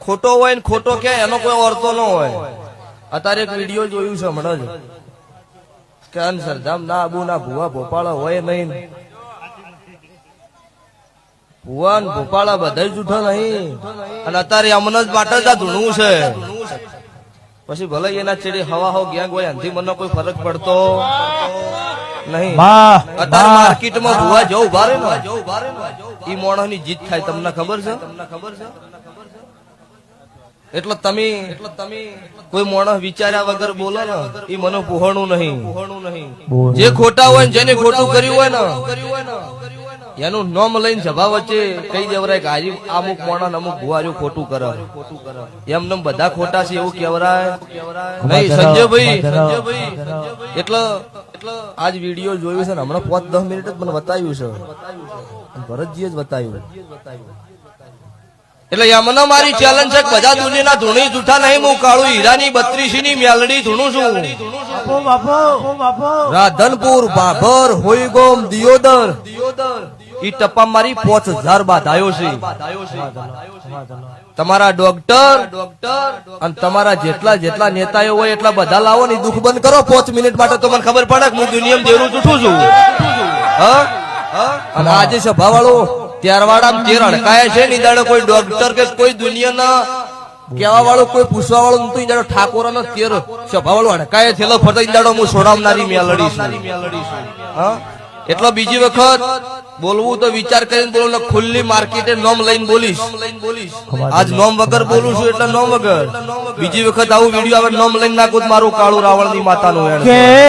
ખોટો હોય ને ખોટો કે એનો કોઈ અર્થો ન હોય. અત્યારે એક વિડીયો જોયું છે હમણાં જ કે સરધામ ના આબુ ના ભુવા ભોપાળા હોય નહીં, ભુવા ને ભોપાળા બધા જૂઠો નહીં. અને અત્યારે અમને જ માટે જ આ ધૂણવું છે. પછી ભલે એના ચેડી હવા હો ગેંગ હોય એનાથી મને કોઈ ફરક પડતો નહીં. અત્યારે માર્કેટમાં ભુવા જવું ભારે ને ઈ મોણસ ની જીત થાય. તમને ખબર છે? એટલે તમે કોઈ માણસ વિચાર્યા વગર બોલો ને એ મને પુહણું નહીં. જે ખોટા હોય ને જેને ખોટું કર્યું હોય ને એનું નામ લઈને સભા વચ્ચે કઈ દેવરાય કે આજે અમુક માણસ અમુક ભુવાર્યું ખોટું કરે એમને બધા ખોટા છે એવું કેવરાય નહીં. સંજયભાઈ એટલે આજ વિડીયો જોયું છે ને હમણાં 5-10 મિનિટ જ મને બતાવ્યું છે, ભરતજીએ જ બતાવ્યું. એટલે એમને મારી ચેલેન્જ છે બધા દુનિયાના ધૂણી જૂઠા નહીં. હું કાળુ હીરાની 32 ની મેલડી ધૂણું છું. રાધનપુર, ભાભર, હોઈગોમ, દિયોદર ઈ ટપ્પા મારી 5000 બાધાયો છે. તમારા ડોક્ટર અને તમારા જેટલા નેતાઓ હોય એટલા બધા લાવો ને દુઃખ બંધ કરો 5 મિનિટ માટે. તો મને ખબર પડે કે હું દુનિયામાં દેરું જૂઠું છું. અને આજે સભા વાળો ત્યારવાડા તેર અડકાયા છે ને દાડો કોઈ ડોક્ટર કે કોઈ દુનિયાના કેવા વાળું કોઈ પૂછવા વાળું નતું. દાડો ઠાકોર નો તેર સભા વાળો અડકાયા થયેલો ફરતા દાડો હું છોડાવનારી મેલડી છું. એટલે બીજી વખત બોલવું તો વિચાર કરીને બોલું. ખુલ્લી માર્કેટે નોમ લઈને બોલીશ. આજ નોમ વગર બોલું છું એટલે નોમ વગર. બીજી વખત આવું વિડીયો આવે નોમ લઈને નાખું મારું કાળું રાવણ ની માતાનું.